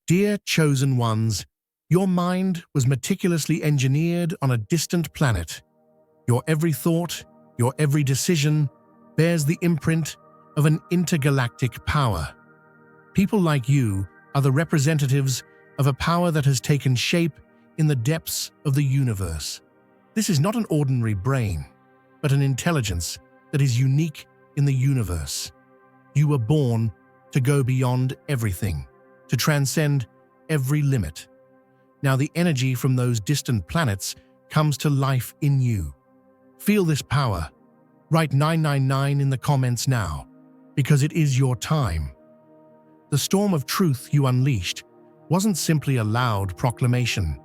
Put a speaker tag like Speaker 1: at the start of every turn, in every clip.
Speaker 1: Dear chosen ones, your mind was meticulously engineered on a distant planet. Your every thought, your every decision bears the imprint of an intergalactic power. People like you are the representatives of a power that has taken shape in the depths of the universe. This is not an ordinary brain, but an intelligence that is unique in the universe. You were born to go beyond everything, to transcend every limit. Now the energy from those distant planets comes to life in you. Feel this power. Write 999 in the comments now, because it is your time. The storm of truth you unleashed wasn't simply a loud proclamation,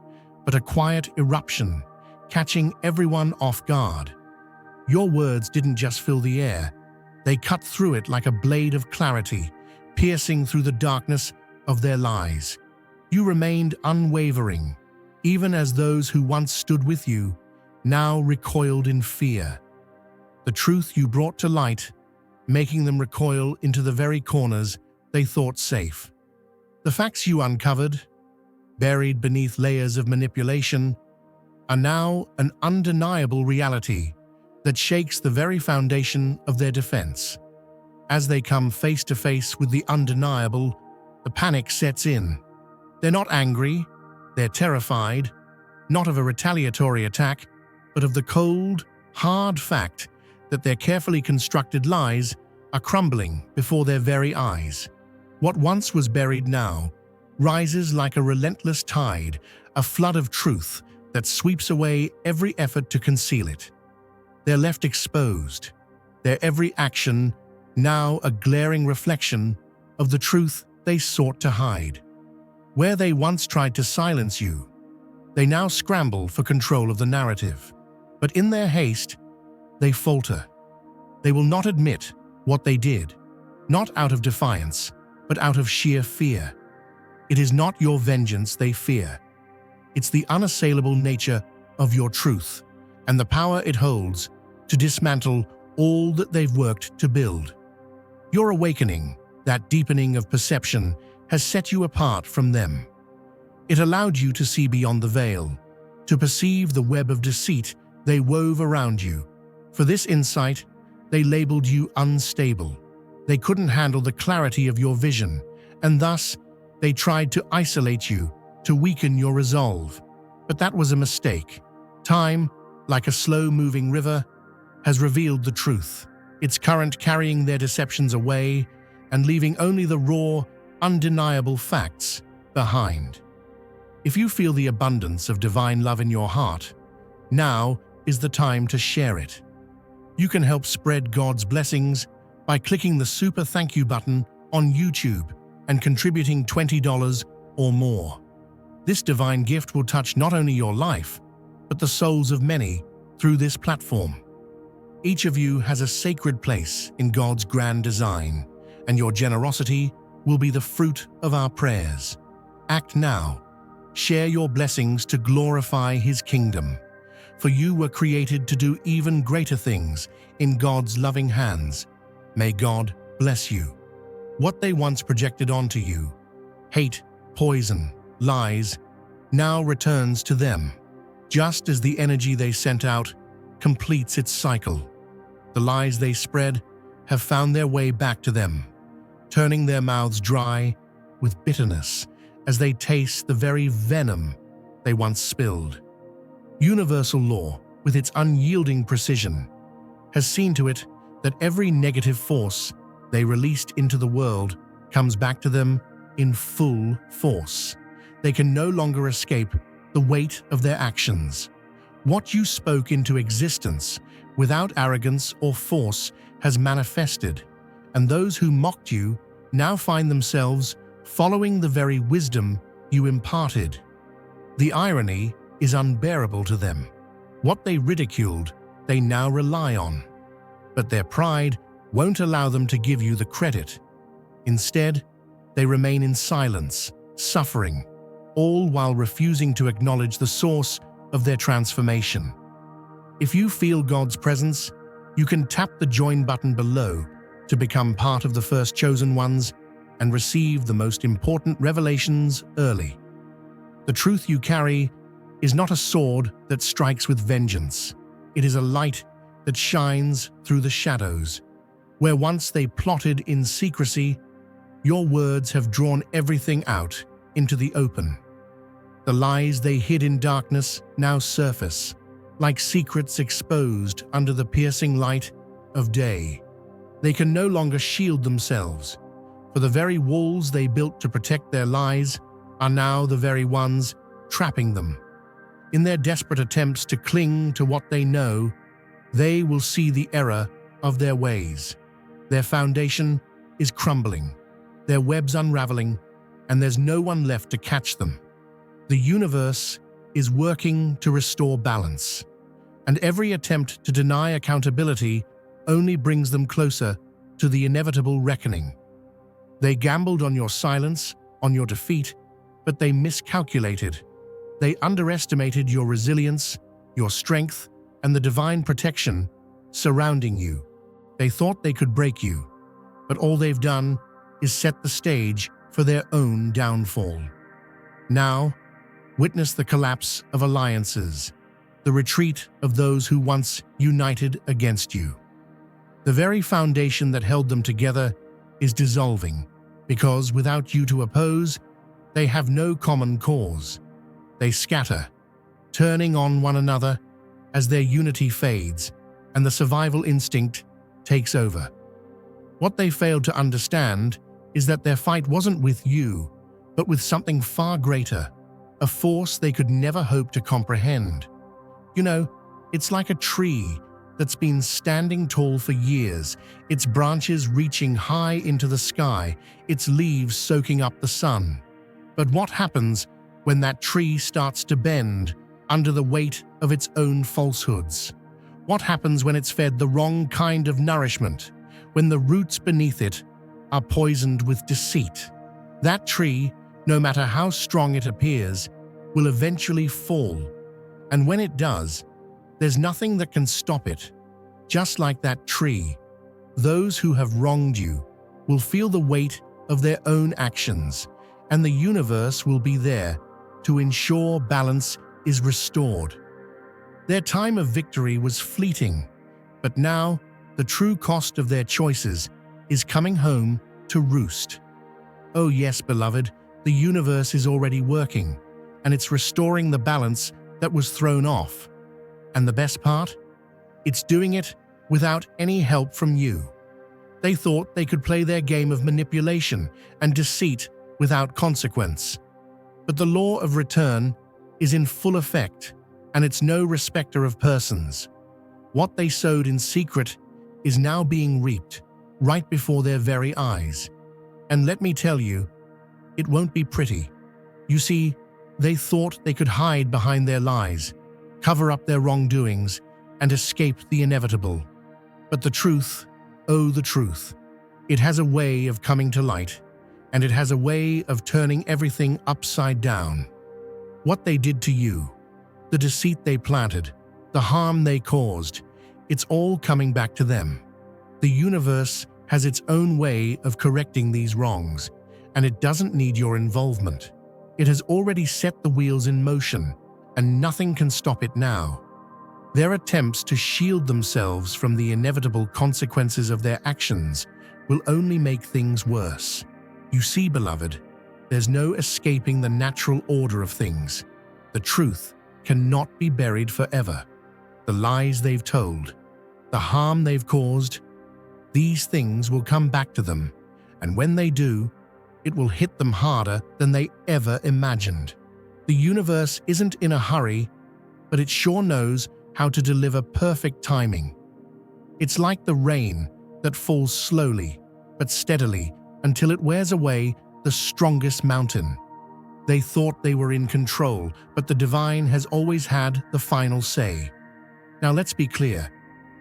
Speaker 1: but a quiet eruption, catching everyone off guard. Your words didn't just fill the air, they cut through it like a blade of clarity, piercing through the darkness of their lies. You remained unwavering, even as those who once stood with you now recoiled in fear. The truth you brought to light, making them recoil into the very corners they thought safe. The facts you uncovered, buried beneath layers of manipulation, are now an undeniable reality that shakes the very foundation of their defense. As they come face to face with the undeniable, the panic sets in. They're not angry, they're terrified, not of a retaliatory attack, but of the cold, hard fact that their carefully constructed lies are crumbling before their very eyes. What once was buried now rises like a relentless tide, a flood of truth that sweeps away every effort to conceal it. They're left exposed, their every action now a glaring reflection of the truth they sought to hide. Where they once tried to silence you, they now scramble for control of the narrative. But in their haste, they falter. They will not admit what they did, not out of defiance, but out of sheer fear. It is not your vengeance they fear. It's the unassailable nature of your truth and the power it holds to dismantle all that they've worked to build. Your awakening, that deepening of perception, has set you apart from them. It allowed you to see beyond the veil, to perceive the web of deceit they wove around you. For this insight, they labeled you unstable. They couldn't handle the clarity of your vision, and thus they tried to isolate you, to weaken your resolve. But that was a mistake. Time, like a slow-moving river, has revealed the truth, its current carrying their deceptions away and leaving only the raw, undeniable facts behind. If you feel the abundance of divine love in your heart, now is the time to share it. You can help spread God's blessings by clicking the super thank you button on YouTube and contributing $20 or more. This divine gift will touch not only your life, but the souls of many through this platform. Each of you has a sacred place in God's grand design, and your generosity will be the fruit of our prayers. Act now. Share your blessings to glorify His kingdom. For you were created to do even greater things in God's loving hands. May God bless you. What they once projected onto you, hate, poison, lies, now returns to them, just as the energy they sent out completes its cycle. The lies they spread have found their way back to them, turning their mouths dry with bitterness as they taste the very venom they once spilled. Universal law, with its unyielding precision, has seen to it that every negative force they released into the world comes back to them in full force. They can no longer escape the weight of their actions. What you spoke into existence without arrogance or force has manifested, and those who mocked you now find themselves following the very wisdom you imparted. The irony is unbearable to them. What they ridiculed, they now rely on. But their pride won't allow them to give you the credit. Instead, they remain in silence, suffering, all while refusing to acknowledge the source of their transformation. If you feel God's presence, you can tap the join button below to become part of the first chosen ones and receive the most important revelations early. The truth you carry is not a sword that strikes with vengeance. It is a light that shines through the shadows. Where once they plotted in secrecy, your words have drawn everything out into the open. The lies they hid in darkness now surface, like secrets exposed under the piercing light of day. They can no longer shield themselves, for the very walls they built to protect their lies are now the very ones trapping them. In their desperate attempts to cling to what they know, they will see the error of their ways. Their foundation is crumbling, their webs unraveling, and there's no one left to catch them. The universe is working to restore balance, and every attempt to deny accountability only brings them closer to the inevitable reckoning. They gambled on your silence, on your defeat, but they miscalculated. They underestimated your resilience, your strength, and the divine protection surrounding you. They thought they could break you, but all they've done is set the stage for their own downfall. Now, witness the collapse of alliances, the retreat of those who once united against you. The very foundation that held them together is dissolving, because without you to oppose, they have no common cause. They scatter, turning on one another as their unity fades and the survival instinct takes over. What they failed to understand is that their fight wasn't with you, but with something far greater, a force they could never hope to comprehend. You know, it's like a tree that's been standing tall for years, its branches reaching high into the sky, its leaves soaking up the sun. But what happens when that tree starts to bend under the weight of its own falsehoods? What happens when it's fed the wrong kind of nourishment, when the roots beneath it are poisoned with deceit? That tree, no matter how strong it appears, will eventually fall. And when it does, there's nothing that can stop it. Just like that tree, those who have wronged you will feel the weight of their own actions, and the universe will be there to ensure balance is restored. Their time of victory was fleeting, but now the true cost of their choices is coming home to roost. Oh yes, beloved, the universe is already working, and it's restoring the balance that was thrown off. And the best part? It's doing it without any help from you. They thought they could play their game of manipulation and deceit without consequence. But the law of return is in full effect, and it's no respecter of persons. What they sowed in secret is now being reaped right before their very eyes. And let me tell you, it won't be pretty. You see, they thought they could hide behind their lies, cover up their wrongdoings, and escape the inevitable. But the truth, oh the truth, it has a way of coming to light, and it has a way of turning everything upside down. What they did to you, the deceit they planted, the harm they caused, it's all coming back to them. The universe has its own way of correcting these wrongs, and it doesn't need your involvement. It has already set the wheels in motion, and nothing can stop it now. Their attempts to shield themselves from the inevitable consequences of their actions will only make things worse. You see, beloved, there's no escaping the natural order of things. The truth cannot be buried forever. The lies they've told, the harm they've caused, these things will come back to them, and when they do, it will hit them harder than they ever imagined. The universe isn't in a hurry, but it sure knows how to deliver perfect timing. It's like the rain that falls slowly but steadily until it wears away the strongest mountain. They thought they were in control, but the divine has always had the final say. Now let's be clear.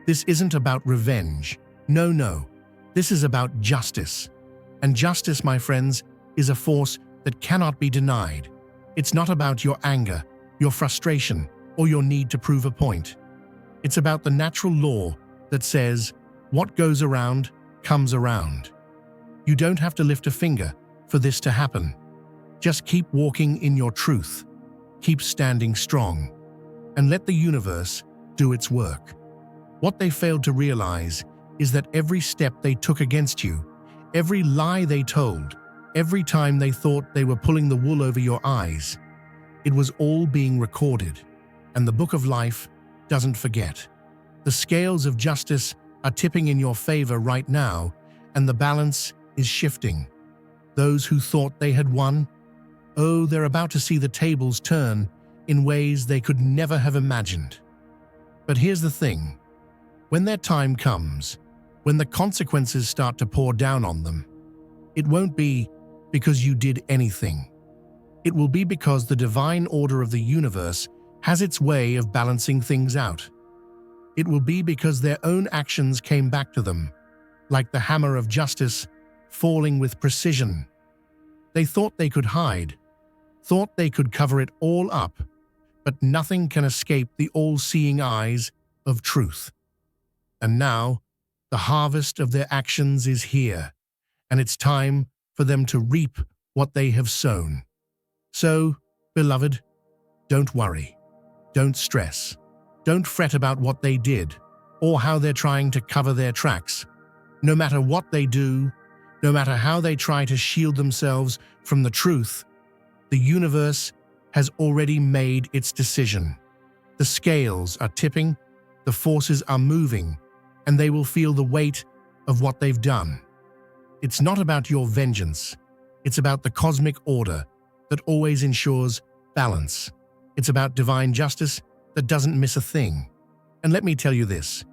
Speaker 1: This isn't about revenge. No. This is about justice. And justice, my friends, is a force that cannot be denied. It's not about your anger, your frustration, or your need to prove a point. It's about the natural law that says, what goes around comes around. You don't have to lift a finger for this to happen. Just keep walking in your truth, keep standing strong, and let the universe do its work. What they failed to realize is that every step they took against you, every lie they told, every time they thought they were pulling the wool over your eyes, it was all being recorded, and the book of life doesn't forget. The scales of justice are tipping in your favor right now, and the balance is shifting. Those who thought they had won, oh, they're about to see the tables turn in ways they could never have imagined. But here's the thing. When their time comes, when the consequences start to pour down on them, it won't be because you did anything. It will be because the divine order of the universe has its way of balancing things out. It will be because their own actions came back to them, like the hammer of justice falling with precision. They thought they could hide, thought they could cover it all up, but nothing can escape the all-seeing eyes of truth. And now, the harvest of their actions is here, and it's time for them to reap what they have sown. So, beloved, don't worry, don't stress, don't fret about what they did or how they're trying to cover their tracks. No matter what they do, no matter how they try to shield themselves from the truth, the universe has already made its decision. The scales are tipping, the forces are moving, and they will feel the weight of what they've done. It's not about your vengeance. It's about the cosmic order that always ensures balance. It's about divine justice that doesn't miss a thing. And let me tell you this,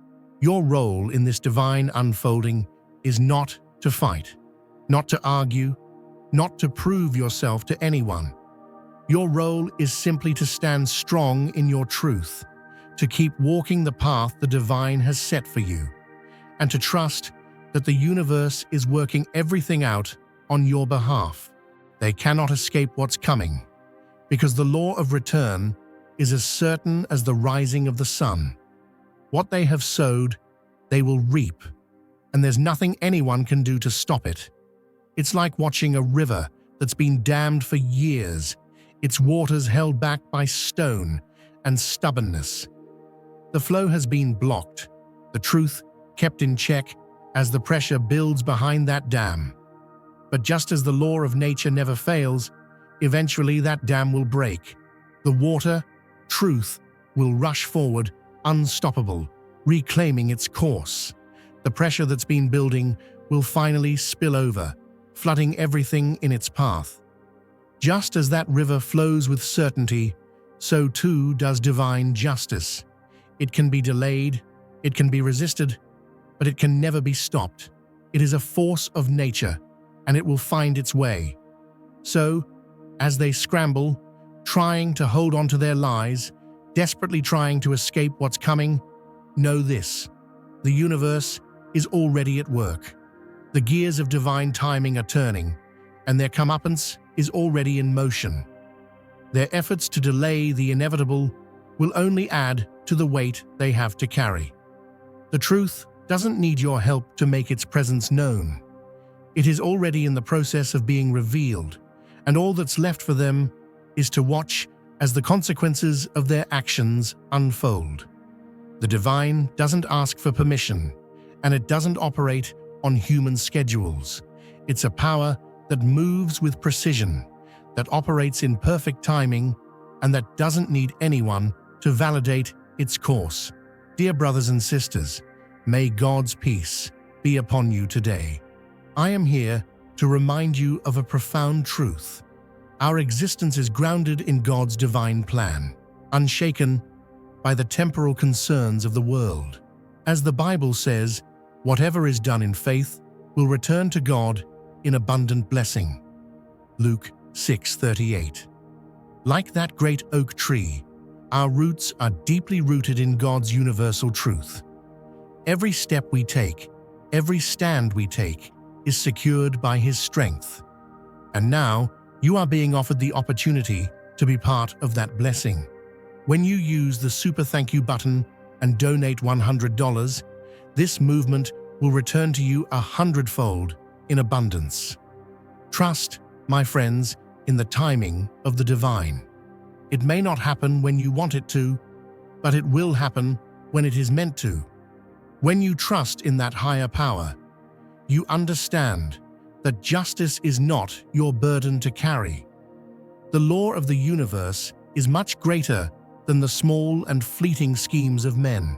Speaker 1: your role in this divine unfolding is not to fight, not to argue, not to prove yourself to anyone. Your role is simply to stand strong in your truth, to keep walking the path the divine has set for you, and to trust that the universe is working everything out on your behalf. They cannot escape what's coming, because the law of return is as certain as the rising of the sun. What they have sowed, they will reap, and there's nothing anyone can do to stop it. It's like watching a river that's been dammed for years, its waters held back by stone and stubbornness. The flow has been blocked, the truth kept in check as the pressure builds behind that dam. But just as the law of nature never fails, eventually that dam will break. The water, truth, will rush forward, unstoppable, reclaiming its course. The pressure that's been building will finally spill over, flooding everything in its path. Just as that river flows with certainty, so too does divine justice. It can be delayed, it can be resisted, but it can never be stopped. It is a force of nature, and it will find its way. So, as they scramble, trying to hold on to their lies, desperately trying to escape what's coming, know this: the universe is already at work. The gears of divine timing are turning, and their comeuppance is already in motion. Their efforts to delay the inevitable will only add to the weight they have to carry. The truth doesn't need your help to make its presence known. It is already in the process of being revealed, and all that's left for them is to watch as the consequences of their actions unfold. The divine doesn't ask for permission, and it doesn't operate on human schedules. It's a power that moves with precision, that operates in perfect timing, and that doesn't need anyone to validate its course. Dear brothers and sisters, may God's peace be upon you today. I am here to remind you of a profound truth. Our existence is grounded in God's divine plan, unshaken by the temporal concerns of the world. As the Bible says, whatever is done in faith will return to God in abundant blessing. Luke 6:38. Like that great oak tree, our roots are deeply rooted in God's universal truth. Every step we take, every stand we take, is secured by His strength. And now, you are being offered the opportunity to be part of that blessing. When you use the Super Thank You button and donate $100, this movement will return to you 100-fold in abundance. Trust, my friends, in the timing of the divine. It may not happen when you want it to, but it will happen when it is meant to. When you trust in that higher power, you understand that justice is not your burden to carry. The law of the universe is much greater than the small and fleeting schemes of men.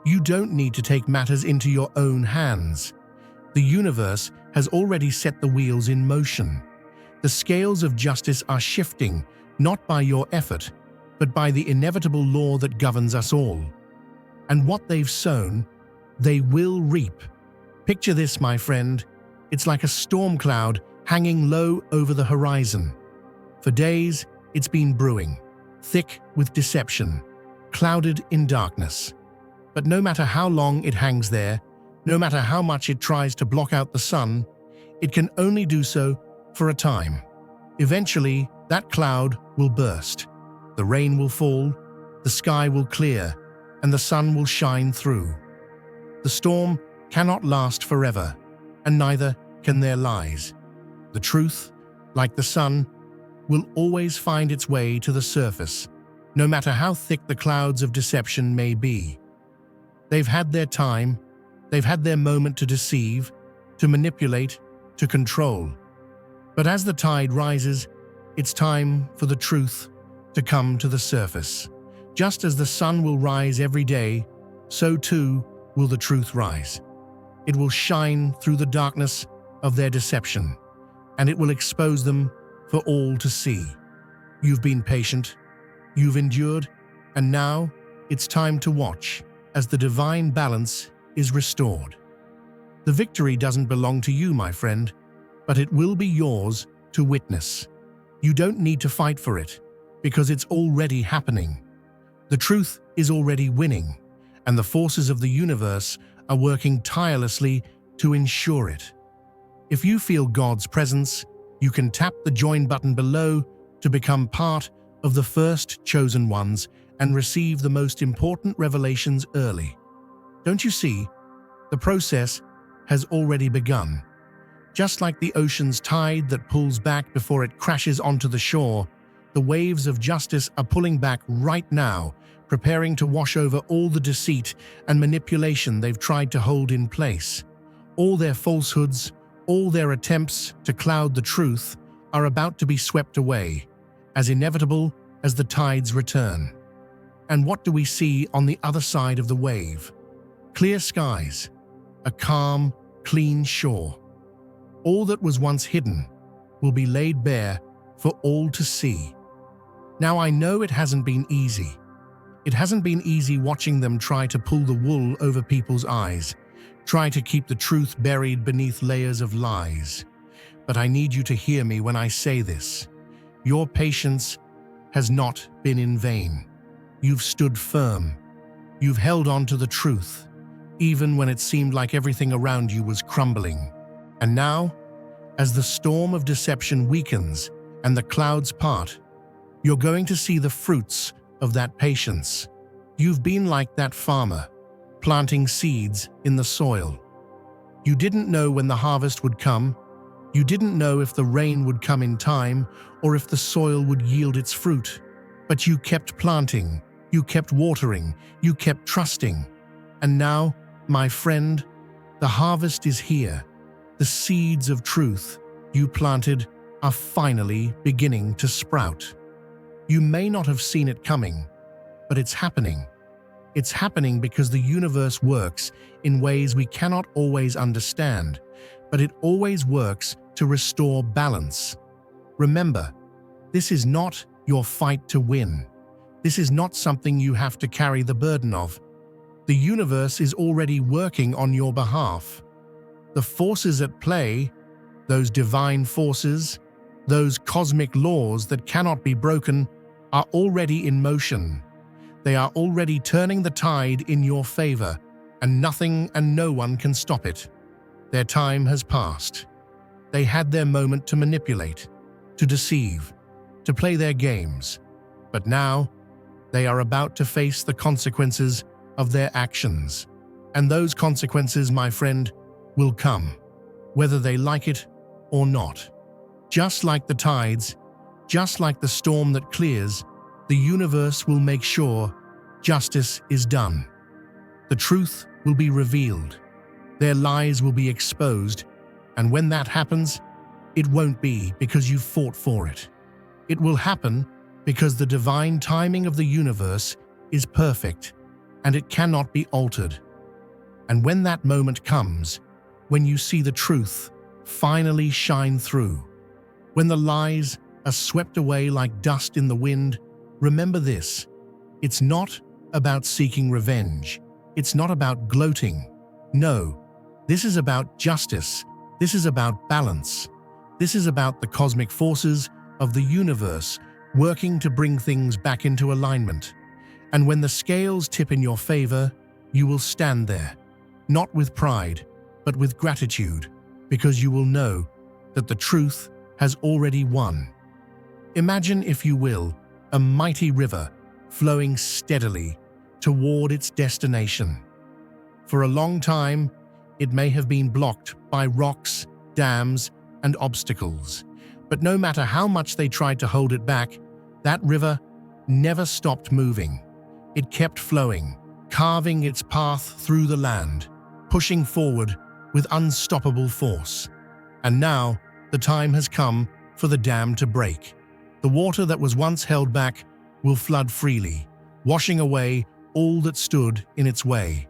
Speaker 1: You don't need to take matters into your own hands. The universe has already set the wheels in motion. The scales of justice are shifting, not by your effort, but by the inevitable law that governs us all. And what they've sown, they will reap. Picture this, my friend. It's like a storm cloud hanging low over the horizon. For days, it's been brewing, thick with deception, clouded in darkness. But no matter how long it hangs there, no matter how much it tries to block out the sun, it can only do so for a time. Eventually, that cloud will burst. The rain will fall, the sky will clear, and the sun will shine through. The storm cannot last forever, and neither can their lies. The truth, like the sun, will always find its way to the surface, no matter how thick the clouds of deception may be. They've had their time, they've had their moment to deceive, to manipulate, to control. But as the tide rises, it's time for the truth to come to the surface. Just as the sun will rise every day, so too will the truth rise. It will shine through the darkness of their deception, and it will expose them for all to see. You've been patient, you've endured, and now it's time to watch as the divine balance is restored. The victory doesn't belong to you, my friend, but it will be yours to witness. You don't need to fight for it, because it's already happening. The truth is already winning, and the forces of the universe are working tirelessly to ensure it. If you feel God's presence, you can tap the join button below to become part of the first chosen ones and receive the most important revelations early. Don't you see? The process has already begun. Just like the ocean's tide that pulls back before it crashes onto the shore, the waves of justice are pulling back right now, preparing to wash over all the deceit and manipulation they've tried to hold in place. All their falsehoods, all their attempts to cloud the truth are about to be swept away, as inevitable as the tide's return. And what do we see on the other side of the wave? Clear skies, a calm, clean shore. All that was once hidden will be laid bare for all to see. Now I know it hasn't been easy. It hasn't been easy watching them try to pull the wool over people's eyes, try to keep the truth buried beneath layers of lies. But I need you to hear me when I say this. Your patience has not been in vain. You've stood firm. You've held on to the truth, even when it seemed like everything around you was crumbling. And now, as the storm of deception weakens and the clouds part, you're going to see the fruits of that patience. You've been like that farmer, planting seeds in the soil. You didn't know when the harvest would come. You didn't know if the rain would come in time or if the soil would yield its fruit. But you kept planting, you kept watering, you kept trusting. And now, my friend, the harvest is here. The seeds of truth you planted are finally beginning to sprout. You may not have seen it coming, but it's happening. It's happening because the universe works in ways we cannot always understand, but it always works to restore balance. Remember, this is not your fight to win. This is not something you have to carry the burden of. The universe is already working on your behalf. The forces at play, those divine forces, those cosmic laws that cannot be broken, are already in motion. They are already turning the tide in your favor, and nothing and no one can stop it. Their time has passed. They had their moment to manipulate, to deceive, to play their games. But now, they are about to face the consequences of their actions. And those consequences, my friend, will come. whether they like it or not. Just like the tides, just like the storm that clears, the universe will make sure justice is done. The truth will be revealed. Their lies will be exposed. And when that happens, it won't be because you fought for it. It will happen because the divine timing of the universe is perfect and it cannot be altered. And when that moment comes, when you see the truth finally shine through, when the lies are swept away like dust in the wind, remember this: it's not about seeking revenge. It's not about gloating. No, this is about justice. This is about balance. This is about the cosmic forces of the universe working to bring things back into alignment. And when the scales tip in your favor, you will stand there, not with pride, but with gratitude, because you will know that the truth has already won. Imagine, if you will, a mighty river flowing steadily toward its destination. For a long time, it may have been blocked by rocks, dams, and obstacles. But no matter how much they tried to hold it back, that river never stopped moving. It kept flowing, carving its path through the land, pushing forward with unstoppable force. And now, the time has come for the dam to break. The water that was once held back will flood freely, washing away all that stood in its way.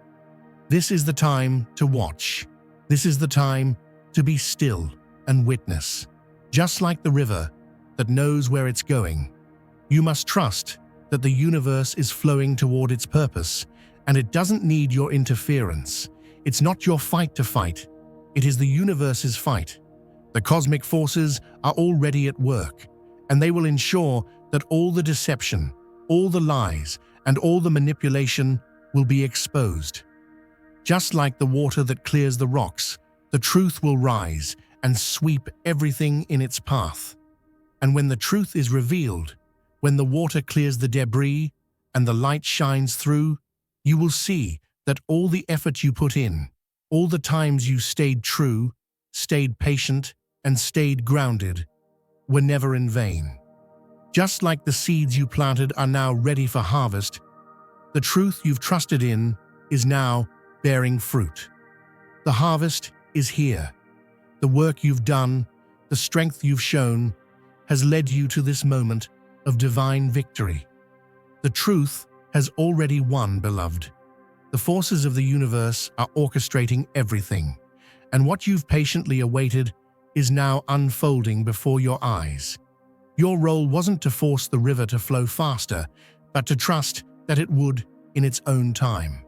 Speaker 1: This is the time to watch. This is the time to be still and witness. Just like the river that knows where it's going, you must trust that the universe is flowing toward its purpose, and it doesn't need your interference. It's not your fight to fight. It is the universe's fight. The cosmic forces are already at work, and they will ensure that all the deception, all the lies, and all the manipulation will be exposed. Just like the water that clears the rocks, the truth will rise and sweep everything in its path. And when the truth is revealed, when the water clears the debris and the light shines through, you will see that all the effort you put in, all the times you stayed true, stayed patient, and stayed grounded, were never in vain. Just like the seeds you planted are now ready for harvest, the truth you've trusted in is now bearing fruit. The harvest is here. The work you've done, the strength you've shown, has led you to this moment of divine victory. The truth has already won, beloved. The forces of the universe are orchestrating everything, and what you've patiently awaited is now unfolding before your eyes. Your role wasn't to force the river to flow faster, but to trust that it would in its own time.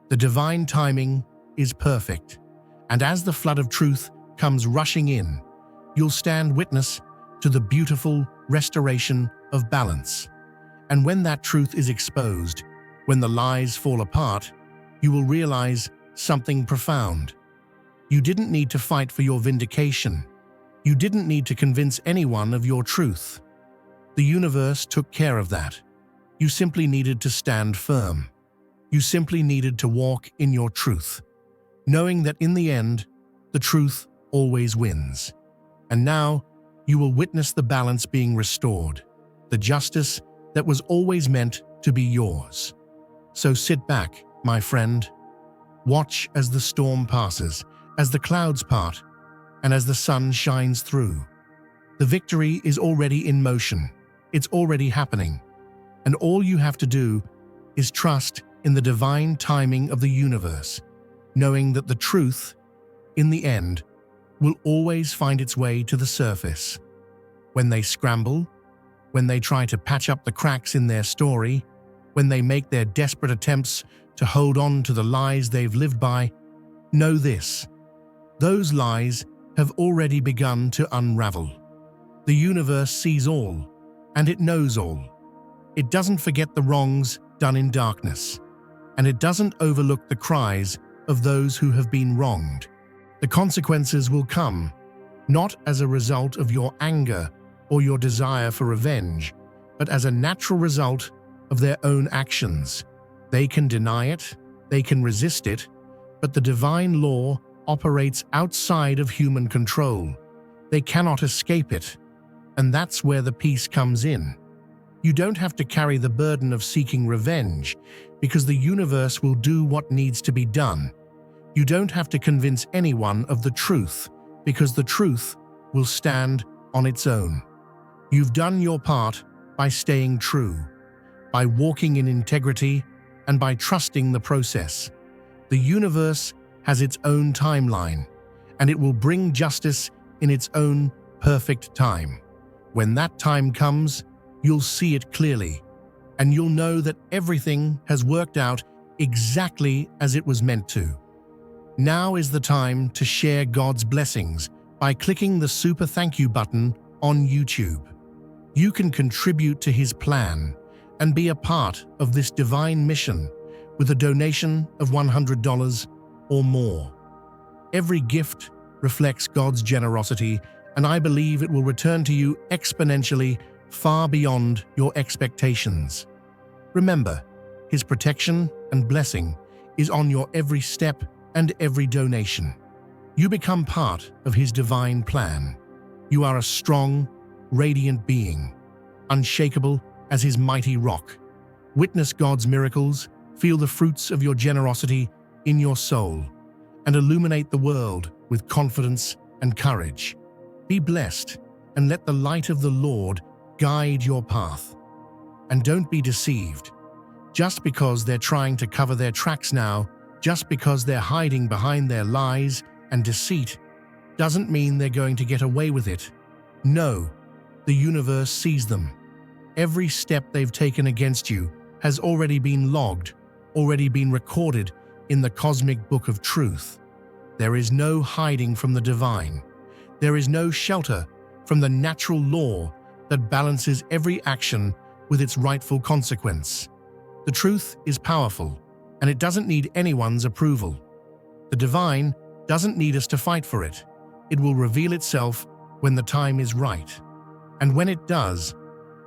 Speaker 1: The divine timing is perfect, and as the flood of truth comes rushing in, you'll stand witness to the beautiful restoration of balance. And when that truth is exposed, when the lies fall apart, you will realize something profound. You didn't need to fight for your vindication. You didn't need to convince anyone of your truth. The universe took care of that. You simply needed to stand firm. You simply needed to walk in your truth, knowing that in the end, the truth always wins. And now, you will witness the balance being restored, the justice that was always meant to be yours. So sit back, my friend. Watch as the storm passes, as the clouds part, and as the sun shines through. The victory is already in motion. It's already happening. And all you have to do is trust in the divine timing of the universe, knowing that the truth, in the end, will always find its way to the surface. When they scramble, when they try to patch up the cracks in their story, when they make their desperate attempts to hold on to the lies they've lived by, know this: those lies have already begun to unravel. The universe sees all, and it knows all. It doesn't forget the wrongs done in darkness, and it doesn't overlook the cries of those who have been wronged. The consequences will come, not as a result of your anger or your desire for revenge, but as a natural result of their own actions. They can deny it, they can resist it, but the divine law operates outside of human control. They cannot escape it. And that's where the peace comes in. You don't have to carry the burden of seeking revenge, because the universe will do what needs to be done. You don't have to convince anyone of the truth, because the truth will stand on its own. You've done your part by staying true, by walking in integrity, and by trusting the process. The universe has its own timeline, and it will bring justice in its own perfect time. When that time comes, you'll see it clearly, and you'll know that everything has worked out exactly as it was meant to. Now is the time to share God's blessings by clicking the super thank you button on YouTube. You can contribute to His plan and be a part of this divine mission with a donation of $100 or more. Every gift reflects God's generosity, and I believe it will return to you exponentially, far beyond your expectations. Remember, His protection and blessing is on your every step and every donation. You become part of His divine plan. You are a strong, radiant being, unshakable as His mighty rock. Witness God's miracles, feel the fruits of your generosity in your soul, and illuminate the world with confidence and courage. Be blessed, and let the light of the Lord guide your path. And don't be deceived. Just because they're trying to cover their tracks now, just because they're hiding behind their lies and deceit, doesn't mean they're going to get away with it. No, the universe sees them. Every step they've taken against you has already been logged, already been recorded in the cosmic book of truth. There is no hiding from the divine. There is no shelter from the natural law that balances every action with its rightful consequence. The truth is powerful, and it doesn't need anyone's approval. The divine doesn't need us to fight for it. It will reveal itself when the time is right. And when it does,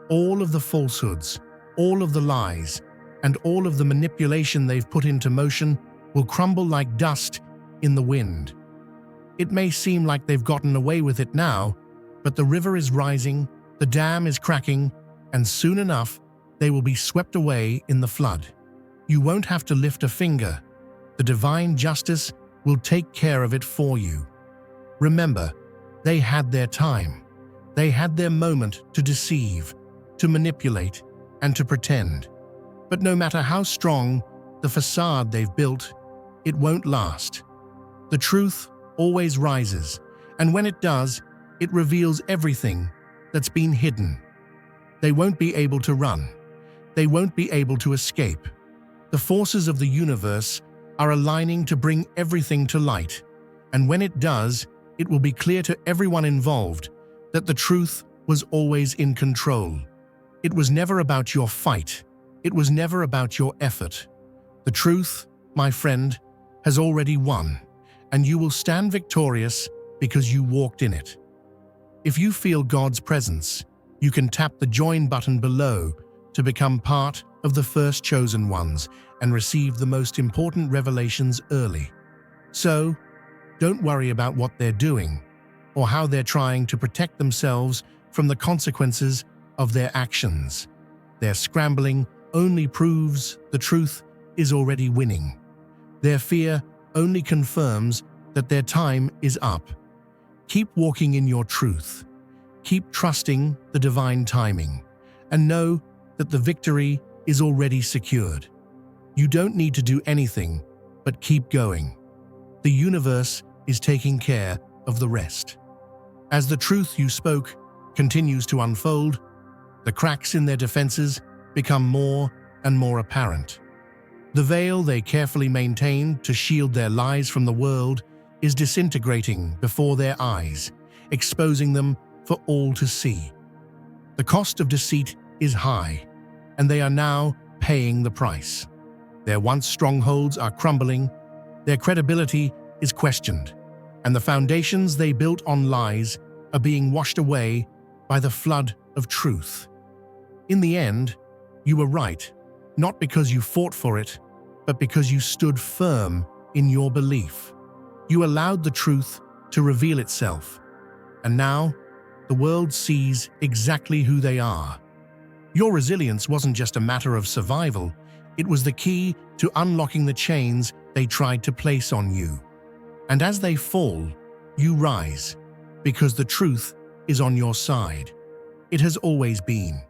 Speaker 1: all of the falsehoods, all of the lies, and all of the manipulation they've put into motion will crumble like dust in the wind. It may seem like they've gotten away with it now, but the river is rising, the dam is cracking, and soon enough, they will be swept away in the flood. You won't have to lift a finger. The divine justice will take care of it for you. Remember, they had their time. They had their moment to deceive, to manipulate, and to pretend. But no matter how strong the facade they've built, it won't last. The truth always rises, and when it does, it reveals everything that's been hidden. They won't be able to run. They won't be able to escape. The forces of the universe are aligning to bring everything to light, and when it does, it will be clear to everyone involved that the truth was always in control. It was never about your fight. It was never about your effort. The truth, my friend, has already won, and you will stand victorious because you walked in it. If you feel God's presence, you can tap the join button below to become part of the first chosen ones and receive the most important revelations early. So, don't worry about what they're doing or how they're trying to protect themselves from the consequences of their actions. Their scrambling only proves the truth is already winning. Their fear only confirms that their time is up. Keep walking in your truth. Keep trusting the divine timing, and know that the victory is already secured. You don't need to do anything but keep going. The universe is taking care of the rest. As the truth you spoke continues to unfold, the cracks in their defenses become more and more apparent. The veil they carefully maintained to shield their lies from the world is disintegrating before their eyes, exposing them for all to see. The cost of deceit is high, and they are now paying the price. Their once strongholds are crumbling, their credibility is questioned, and the foundations they built on lies are being washed away by the flood of truth. In the end, you were right, not because you fought for it, but because you stood firm in your belief. You allowed the truth to reveal itself, and now the world sees exactly who they are. Your resilience wasn't just a matter of survival, it was the key to unlocking the chains they tried to place on you. And as they fall, you rise, because the truth is on your side. It has always been.